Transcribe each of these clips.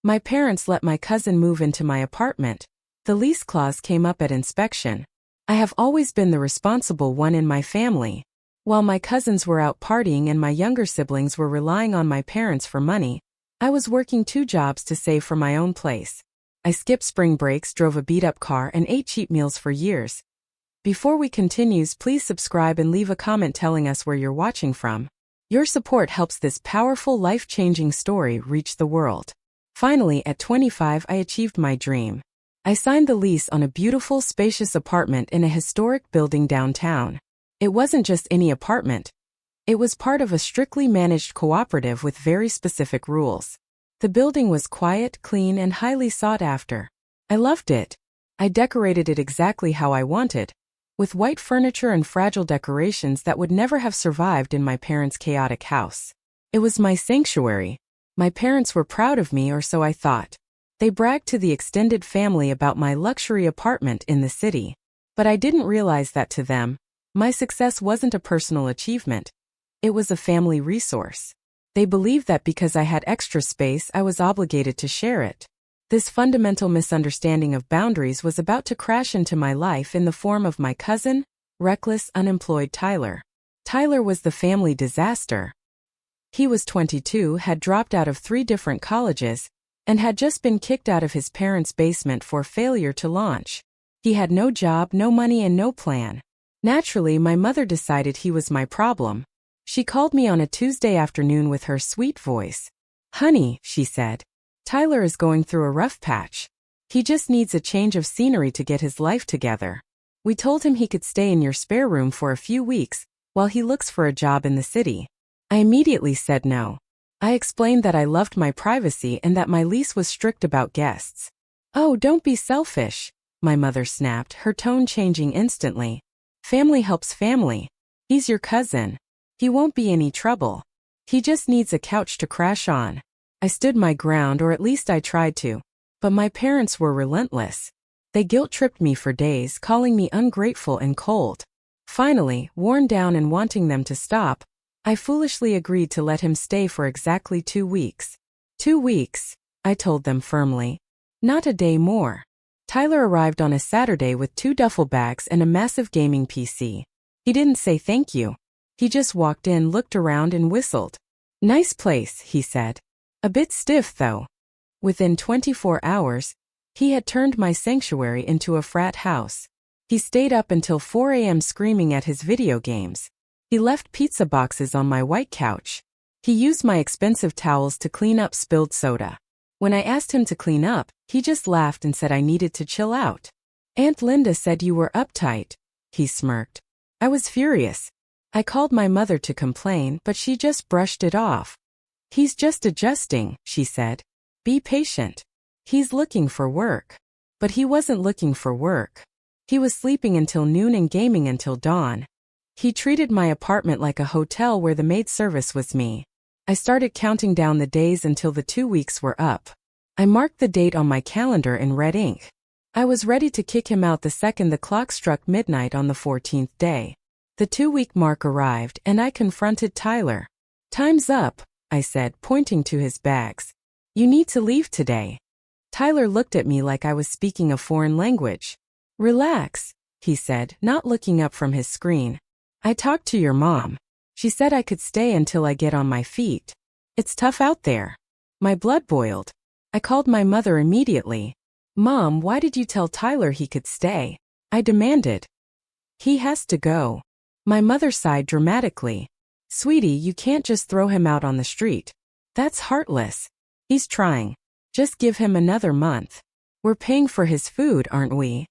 My parents let my cousin move into my apartment. The lease clause came up at inspection. I have always been the responsible one in my family. While my cousins were out partying and my younger siblings were relying on my parents for money, I was working 2 jobs to save for my own place. I skipped spring breaks, drove a beat-up car, and ate cheap meals for years. Before we continue, please subscribe and leave a comment telling us where you're watching from. Your support helps this powerful, life-changing story reach the world. Finally, at 25, I achieved my dream. I signed the lease on a beautiful, spacious apartment in a historic building downtown. It wasn't just any apartment. It was part of a strictly managed cooperative with very specific rules. The building was quiet, clean, and highly sought after. I loved it. I decorated it exactly how I wanted, with white furniture and fragile decorations that would never have survived in my parents' chaotic house. It was my sanctuary. My parents were proud of me, or so I thought. They bragged to the extended family about my luxury apartment in the city. But I didn't realize that to them, my success wasn't a personal achievement. It was a family resource. They believed that because I had extra space, I was obligated to share it. This fundamental misunderstanding of boundaries was about to crash into my life in the form of my cousin, reckless, unemployed Tyler. Tyler was the family disaster. He was 22, had dropped out of 3 different colleges, and had just been kicked out of his parents' basement for failure to launch. He had no job, no money, and no plan. Naturally, my mother decided he was my problem. She called me on a Tuesday afternoon with her sweet voice. "Honey," she said, "Tyler is going through a rough patch. He just needs a change of scenery to get his life together. We told him he could stay in your spare room for a few weeks while he looks for a job in the city." I immediately said no. I explained that I loved my privacy and that my lease was strict about guests. "Oh, don't be selfish," my mother snapped, her tone changing instantly. "Family helps family. He's your cousin. He won't be any trouble. He just needs a couch to crash on." I stood my ground, or at least I tried to. But my parents were relentless. They guilt-tripped me for days, calling me ungrateful and cold. Finally, worn down and wanting them to stop, I foolishly agreed to let him stay for exactly 2 weeks. 2 weeks, I told them firmly. Not a day more. Tyler arrived on a Saturday with 2 duffel bags and a massive gaming PC. He didn't say thank you. He just walked in, looked around, and whistled. "Nice place," he said. "A bit stiff, though." Within 24 hours, he had turned my sanctuary into a frat house. He stayed up until 4 a.m. screaming at his video games. He left pizza boxes on my white couch. He used my expensive towels to clean up spilled soda. When I asked him to clean up, he just laughed and said I needed to chill out. "Aunt Linda said you were uptight," he smirked. I was furious. I called my mother to complain, but she just brushed it off. "He's just adjusting," she said. "Be patient. He's looking for work." But he wasn't looking for work. He was sleeping until noon and gaming until dawn. He treated my apartment like a hotel where the maid service was me. I started counting down the days until the 2 weeks were up. I marked the date on my calendar in red ink. I was ready to kick him out the second the clock struck midnight on the 14th day. The 2-week mark arrived, and I confronted Tyler. "Time's up," I said, pointing to his bags. "You need to leave today." Tyler looked at me like I was speaking a foreign language. "Relax," he said, not looking up from his screen. "I talked to your mom. She said I could stay until I get on my feet. It's tough out there." My blood boiled. I called my mother immediately. "Mom, why did you tell Tyler he could stay?" I demanded. "He has to go." My mother sighed dramatically. "Sweetie, you can't just throw him out on the street. That's heartless. He's trying. Just give him another month. We're paying for his food, aren't we?"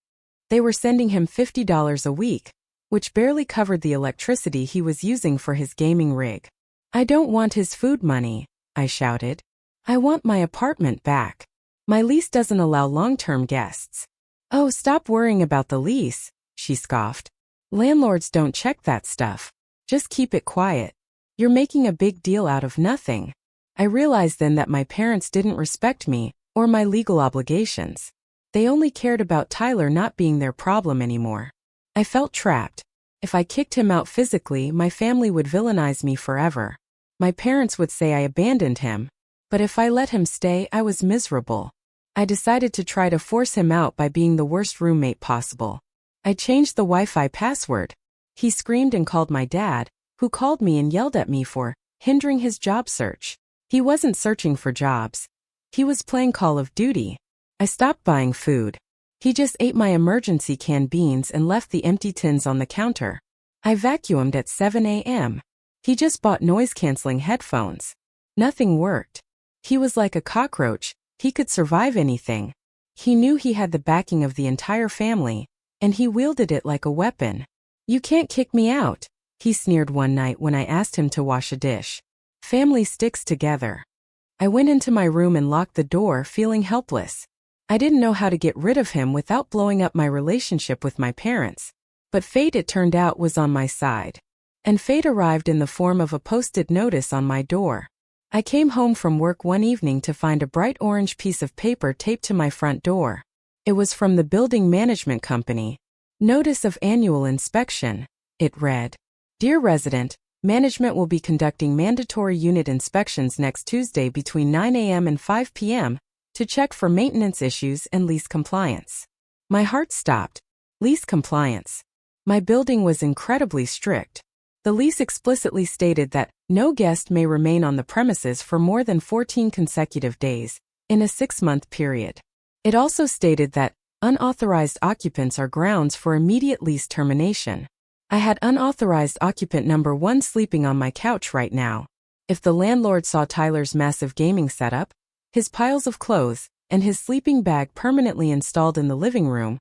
They were sending him $50 a week, which barely covered the electricity he was using for his gaming rig. "I don't want his food money," I shouted. "I want my apartment back. My lease doesn't allow long-term guests." "Oh, stop worrying about the lease," she scoffed. "Landlords don't check that stuff. Just keep it quiet. You're making a big deal out of nothing." I realized then that my parents didn't respect me or my legal obligations. They only cared about Tyler not being their problem anymore. I felt trapped. If I kicked him out physically, my family would villainize me forever. My parents would say I abandoned him. But if I let him stay, I was miserable. I decided to try to force him out by being the worst roommate possible. I changed the Wi-Fi password. He screamed and called my dad, who called me and yelled at me for hindering his job search. He wasn't searching for jobs. He was playing Call of Duty. I stopped buying food. He just ate my emergency canned beans and left the empty tins on the counter. I vacuumed at 7 a.m. He just bought noise-canceling headphones. Nothing worked. He was like a cockroach. He could survive anything. He knew he had the backing of the entire family, and he wielded it like a weapon. "You can't kick me out," he sneered one night when I asked him to wash a dish. Family sticks together. I went into my room and locked the door, feeling helpless. I didn't know how to get rid of him without blowing up my relationship with my parents. But fate, it turned out, was on my side. And fate arrived in the form of a post-it notice on my door. I came home from work one evening to find a bright orange piece of paper taped to my front door. It was from the building management company. Notice of annual inspection. It read, "Dear resident, management will be conducting mandatory unit inspections next Tuesday between 9 a.m. and 5 p.m. to check for maintenance issues and lease compliance." My heart stopped. Lease compliance. My building was incredibly strict. The lease explicitly stated that no guest may remain on the premises for more than 14 consecutive days in a 6-month period. It also stated that unauthorized occupants are grounds for immediate lease termination. I had unauthorized occupant number 1 sleeping on my couch right now. If the landlord saw Tyler's massive gaming setup, his piles of clothes, and his sleeping bag permanently installed in the living room,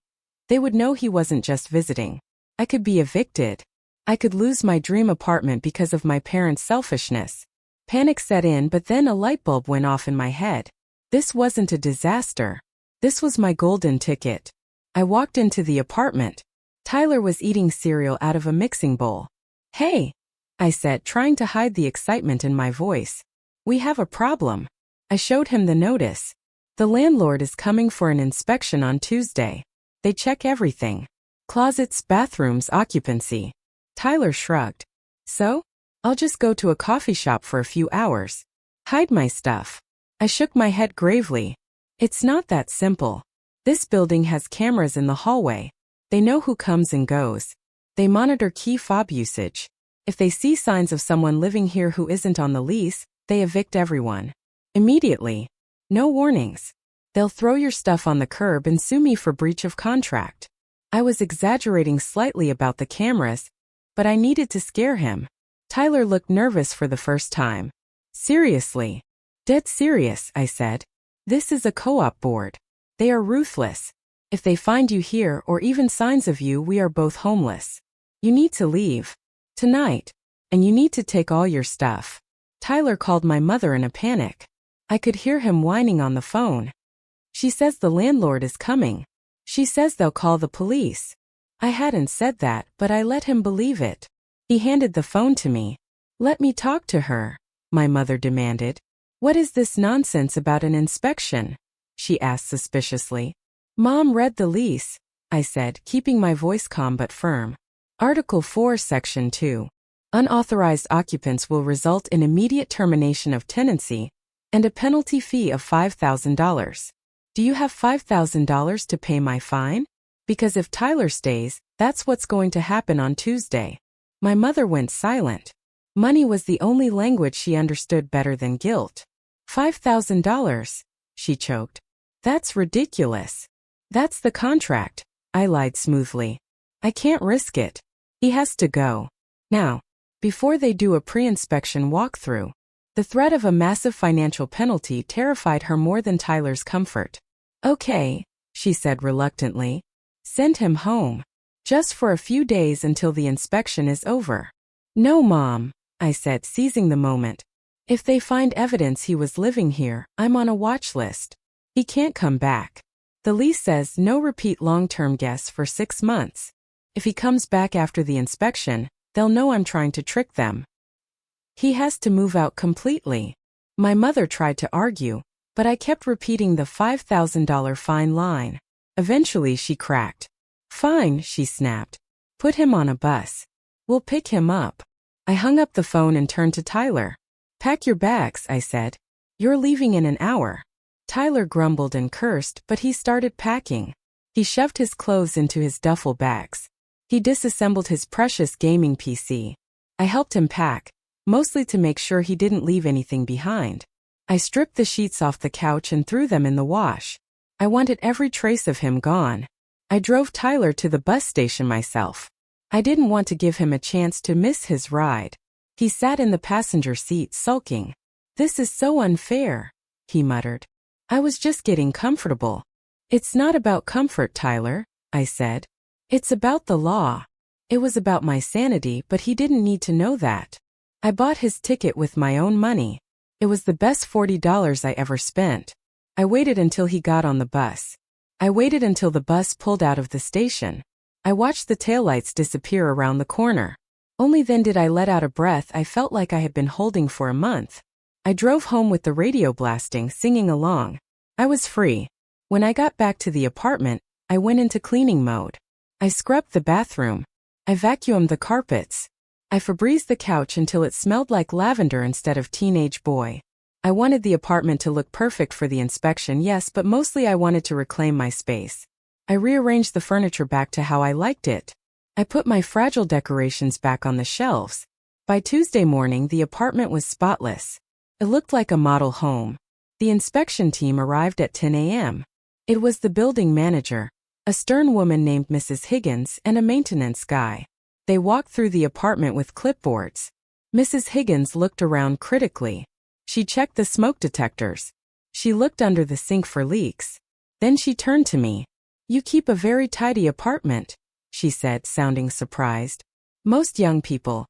they would know he wasn't just visiting. I could be evicted. I could lose my dream apartment because of my parents' selfishness. Panic set in, but then a light bulb went off in my head. This wasn't a disaster. This was my golden ticket. I walked into the apartment. Tyler was eating cereal out of a mixing bowl. "Hey," I said, trying to hide the excitement in my voice. "We have a problem." I showed him the notice. "The landlord is coming for an inspection on Tuesday. They check everything. Closets, bathrooms, occupancy." Tyler shrugged. "So? I'll just go to a coffee shop for a few hours. Hide my stuff." I shook my head gravely. "It's not that simple. This building has cameras in the hallway. They know who comes and goes. They monitor key fob usage. If they see signs of someone living here who isn't on the lease, they evict everyone. Immediately. No warnings. They'll throw your stuff on the curb and sue me for breach of contract." I was exaggerating slightly about the cameras, but I needed to scare him. Tyler looked nervous for the first time. "Seriously?" "Dead serious," I said. "This is a co-op board. They are ruthless. If they find you here or even signs of you, we are both homeless. You need to leave. Tonight. And you need to take all your stuff." Tyler called my mother in a panic. I could hear him whining on the phone. "She says the landlord is coming. She says they'll call the police." I hadn't said that, but I let him believe it. He handed the phone to me. "Let me talk to her," my mother demanded. "What is this nonsense about an inspection?" she asked suspiciously. "Mom read the lease," I said, keeping my voice calm but firm. Article 4, Section 2. Unauthorized occupants will result in immediate termination of tenancy and a penalty fee of $5,000. Do you have $5,000 to pay my fine? Because if Tyler stays, that's what's going to happen on Tuesday. My mother went silent. Money was the only language she understood better than guilt. $5,000, she choked. "That's ridiculous." "That's the contract," I lied smoothly. "I can't risk it. He has to go. Now, before they do a pre-inspection walkthrough." The threat of a massive financial penalty terrified her more than Tyler's comfort. "Okay," she said reluctantly. "Send him home. Just for a few days until the inspection is over." "No, Mom," I said, seizing the moment. "If they find evidence he was living here, I'm on a watch list. He can't come back. The lease says no repeat long-term guests for 6 months. If he comes back after the inspection, they'll know I'm trying to trick them. He has to move out completely." My mother tried to argue, but I kept repeating the $5,000 fine line. Eventually she cracked. "Fine," she snapped. "Put him on a bus. We'll pick him up." I hung up the phone and turned to Tyler. "Pack your bags," I said. "You're leaving in an hour." Tyler grumbled and cursed, but he started packing. He shoved his clothes into his duffel bags. He disassembled his precious gaming PC. I helped him pack, mostly to make sure he didn't leave anything behind. I stripped the sheets off the couch and threw them in the wash. I wanted every trace of him gone. I drove Tyler to the bus station myself. I didn't want to give him a chance to miss his ride. He sat in the passenger seat sulking. "This is so unfair," he muttered. "I was just getting comfortable." "It's not about comfort, Tyler," I said. "It's about the law." It was about my sanity, but he didn't need to know that. I bought his ticket with my own money. It was the best $40 I ever spent. I waited until he got on the bus. I waited until the bus pulled out of the station. I watched the taillights disappear around the corner. Only then did I let out a breath I felt like I had been holding for a month. I drove home with the radio blasting, singing along. I was free. When I got back to the apartment, I went into cleaning mode. I scrubbed the bathroom. I vacuumed the carpets. I Febrezed the couch until it smelled like lavender instead of teenage boy. I wanted the apartment to look perfect for the inspection, yes, but mostly I wanted to reclaim my space. I rearranged the furniture back to how I liked it. I put my fragile decorations back on the shelves. By Tuesday morning, the apartment was spotless. It looked like a model home. The inspection team arrived at 10 a.m. It was the building manager, a stern woman named Mrs. Higgins, and a maintenance guy. They walked through the apartment with clipboards. Mrs. Higgins looked around critically. She checked the smoke detectors. She looked under the sink for leaks. Then she turned to me. "You keep a very tidy apartment," she said, sounding surprised. "Most young people.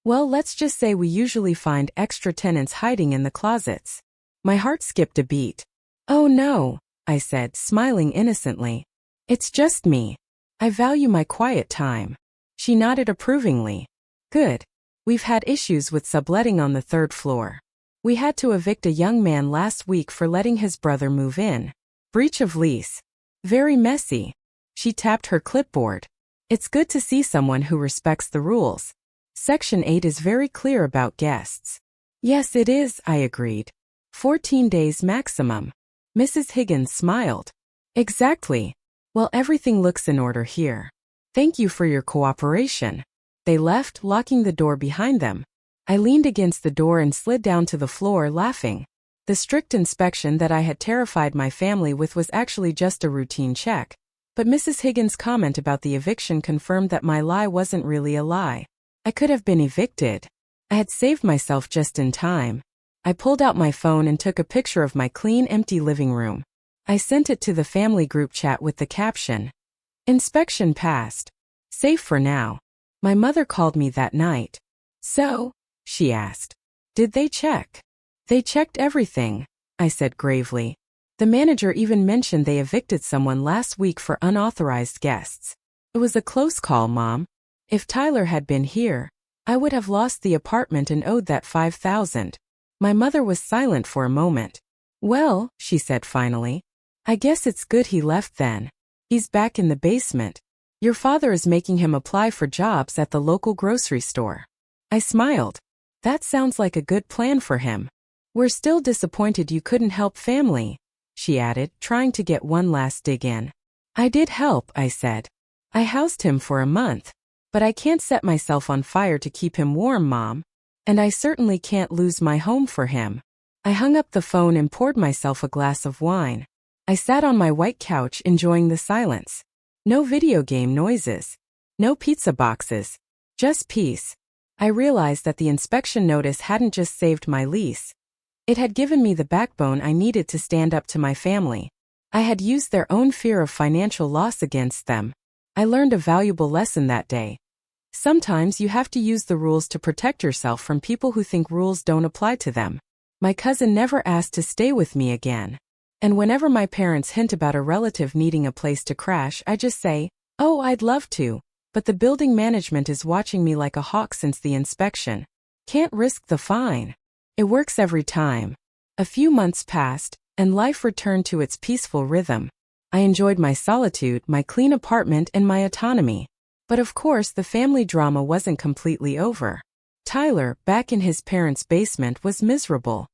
Well, let's just say we usually find extra tenants hiding in the closets." My heart skipped a beat. "Oh no," I said, smiling innocently. "It's just me. I value my quiet time." She nodded approvingly. "Good. We've had issues with subletting on the third floor. We had to evict a young man last week for letting his brother move in. Breach of lease. Very messy." She tapped her clipboard. "It's good to see someone who respects the rules. Section 8 is very clear about guests." "Yes, it is," I agreed. 14 days maximum." Mrs. Higgins smiled. "Exactly. Well, everything looks in order here. Thank you for your cooperation." They left, locking the door behind them. I leaned against the door and slid down to the floor, laughing. The strict inspection that I had terrified my family with was actually just a routine check. But Mrs. Higgins' comment about the eviction confirmed that my lie wasn't really a lie. I could have been evicted. I had saved myself just in time. I pulled out my phone and took a picture of my clean, empty living room. I sent it to the family group chat with the caption, "Inspection passed. Safe for now." My mother called me that night. "So?" she asked. "Did they check?" "They checked everything," I said gravely. "The manager even mentioned they evicted someone last week for unauthorized guests. It was a close call, Mom. If Tyler had been here, I would have lost the apartment and owed that $5,000. My mother was silent for a moment. "Well," she said finally, "I guess it's good he left then. He's back in the basement. Your father is making him apply for jobs at the local grocery store." I smiled. "That sounds like a good plan for him. We're still disappointed you couldn't help family," she added, trying to get one last dig in. "I did help," I said. "I housed him for a month. But I can't set myself on fire to keep him warm, Mom. And I certainly can't lose my home for him." I hung up the phone and poured myself a glass of wine. I sat on my white couch enjoying the silence. No video game noises. No pizza boxes. Just peace. I realized that the inspection notice hadn't just saved my lease. It had given me the backbone I needed to stand up to my family. I had used their own fear of financial loss against them. I learned a valuable lesson that day. Sometimes you have to use the rules to protect yourself from people who think rules don't apply to them. My cousin never asked to stay with me again. And whenever my parents hint about a relative needing a place to crash, I just say, "Oh, I'd love to, but the building management is watching me like a hawk since the inspection. Can't risk the fine." It works every time. A few months passed, and life returned to its peaceful rhythm. I enjoyed my solitude, my clean apartment, and my autonomy. But of course, the family drama wasn't completely over. Tyler, back in his parents' basement, was miserable.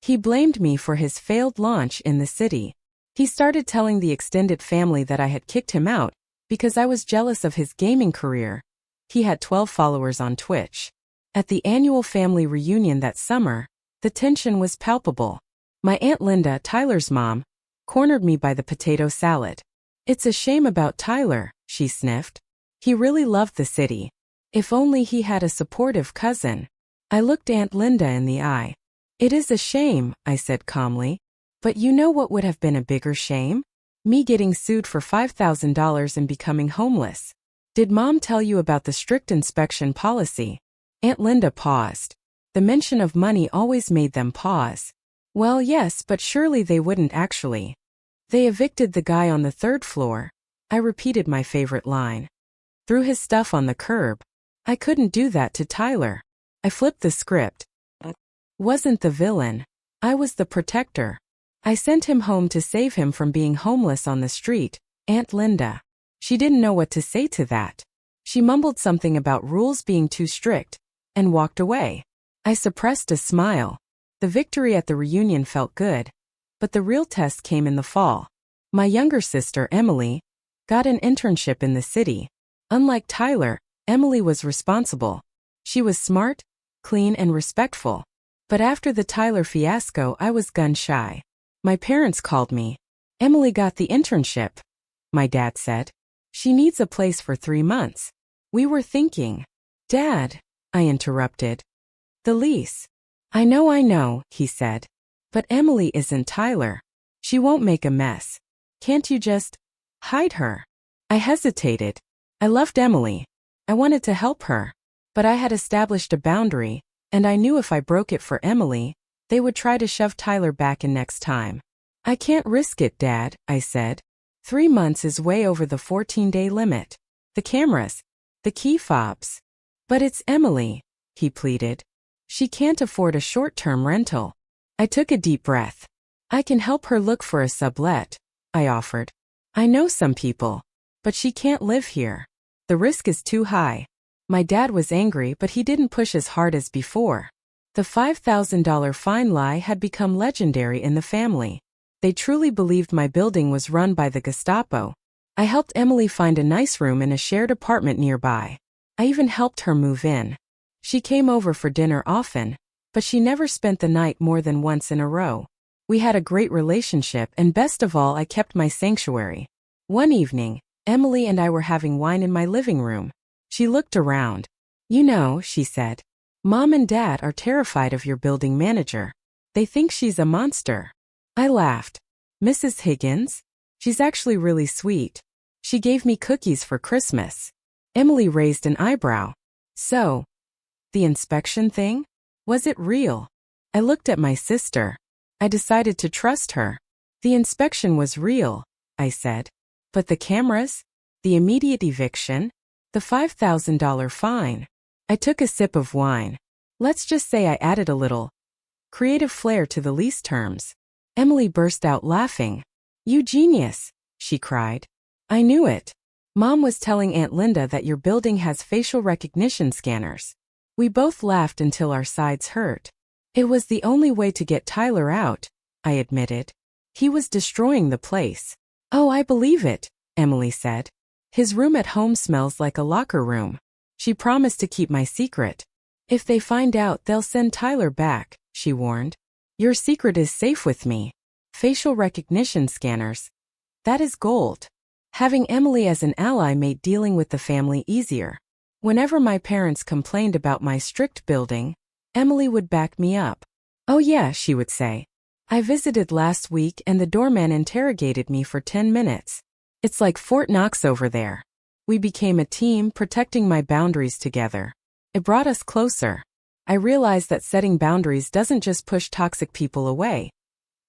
He blamed me for his failed launch in the city. He started telling the extended family that I had kicked him out because I was jealous of his gaming career. He had 12 followers on Twitch. At the annual family reunion that summer, the tension was palpable. My Aunt Linda, Tyler's mom, cornered me by the potato salad. "It's a shame about Tyler," she sniffed. "He really loved the city. If only he had a supportive cousin." I looked Aunt Linda in the eye. "It is a shame," I said calmly. "But you know what would have been a bigger shame? Me getting sued for $5,000 and becoming homeless." "Did Mom tell you about the strict inspection policy?" Aunt Linda paused. The mention of money always made them pause. "Well, yes, but surely they wouldn't actually. They evicted the guy on the 3rd floor." I repeated my favorite line. "Threw his stuff on the curb. I couldn't do that to Tyler." I flipped the script. Wasn't the villain. I was the protector. I sent him home to save him from being homeless on the street, Aunt Linda. She didn't know what to say to that. She mumbled something about rules being too strict, and walked away. I suppressed a smile. The victory at the reunion felt good, but the real test came in the fall. My younger sister, Emily, got an internship in the city. Unlike Tyler, Emily was responsible. She was smart, clean, and respectful. But after the Tyler fiasco, I was gun-shy. My parents called me. "Emily got the internship," my dad said. "She needs a place for 3 months." We were thinking. "Dad," I interrupted. "The lease." I know, he said. "But Emily isn't Tyler. She won't make a mess. Can't you just hide her?" I hesitated. I loved Emily. I wanted to help her. But I had established a boundary, and I knew if I broke it for Emily, they would try to shove Tyler back in next time. "I can't risk it, Dad," I said. 3 months is way over the 14-day limit. The cameras, the key fobs. "But it's Emily," he pleaded. "She can't afford a short-term rental." I took a deep breath. "I can help her look for a sublet," I offered. "I know some people, but she can't live here. The risk is too high." My dad was angry, but he didn't push as hard as before. The $5,000 fine lie had become legendary in the family. They truly believed my building was run by the Gestapo. I helped Emily find a nice room in a shared apartment nearby. I even helped her move in. She came over for dinner often, but she never spent the night more than once in a row. We had a great relationship, and best of all, I kept my sanctuary. One evening, Emily and I were having wine in my living room. She looked around. "You know," she said, "Mom and Dad are terrified of your building manager. They think she's a monster." I laughed. "Mrs. Higgins? She's actually really sweet. She gave me cookies for Christmas." Emily raised an eyebrow. "So, the inspection thing? Was it real?" I looked at my sister. I decided to trust her. "The inspection was real," I said. "But the cameras? The immediate eviction? The $5,000 fine?" I took a sip of wine. Let's just say I added a little creative flair to the lease terms. Emily burst out laughing. "You genius," she cried. "I knew it. Mom was telling Aunt Linda that your building has facial recognition scanners." We both laughed until our sides hurt. "It was the only way to get Tyler out," I admitted. "He was destroying the place." "Oh, I believe it," Emily said. "His room at home smells like a locker room." She promised to keep my secret. "If they find out, they'll send Tyler back," she warned. "Your secret is safe with me." Facial recognition scanners. That is gold. Having Emily as an ally made dealing with the family easier. Whenever my parents complained about my strict building, Emily would back me up. "Oh yeah," she would say. "I visited last week and the doorman interrogated me for 10 minutes. It's like Fort Knox over there." We became a team, protecting my boundaries together. It brought us closer. I realized that setting boundaries doesn't just push toxic people away.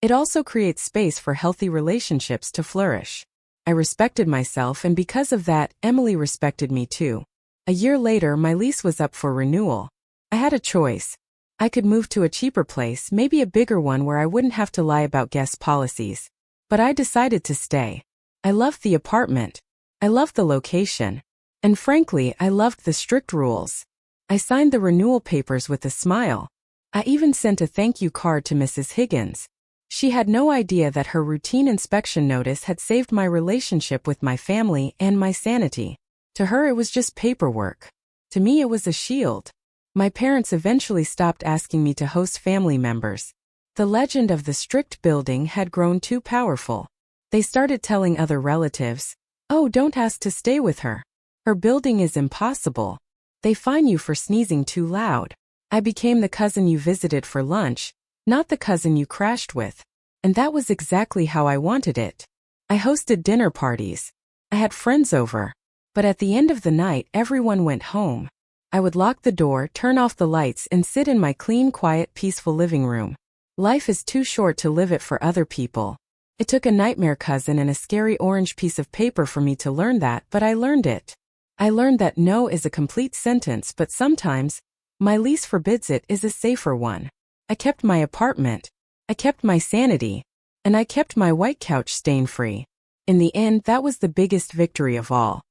It also creates space for healthy relationships to flourish. I respected myself, and because of that, Emily respected me too. A year later, my lease was up for renewal. I had a choice. I could move to a cheaper place, maybe a bigger one where I wouldn't have to lie about guest policies. But I decided to stay. I loved the apartment. I loved the location. And frankly, I loved the strict rules. I signed the renewal papers with a smile. I even sent a thank you card to Mrs. Higgins. She had no idea that her routine inspection notice had saved my relationship with my family and my sanity. To her, it was just paperwork. To me, it was a shield. My parents eventually stopped asking me to host family members. The legend of the strict building had grown too powerful. They started telling other relatives, "Oh, don't ask to stay with her. Her building is impossible. They fine you for sneezing too loud." I became the cousin you visited for lunch, not the cousin you crashed with. And that was exactly how I wanted it. I hosted dinner parties. I had friends over. But at the end of the night, everyone went home. I would lock the door, turn off the lights, and sit in my clean, quiet, peaceful living room. Life is too short to live it for other people. It took a nightmare cousin and a scary orange piece of paper for me to learn that, but I learned it. I learned that no is a complete sentence, but sometimes, my lease forbids it is a safer one. I kept my apartment. I kept my sanity. And I kept my white couch stain-free. In the end, that was the biggest victory of all.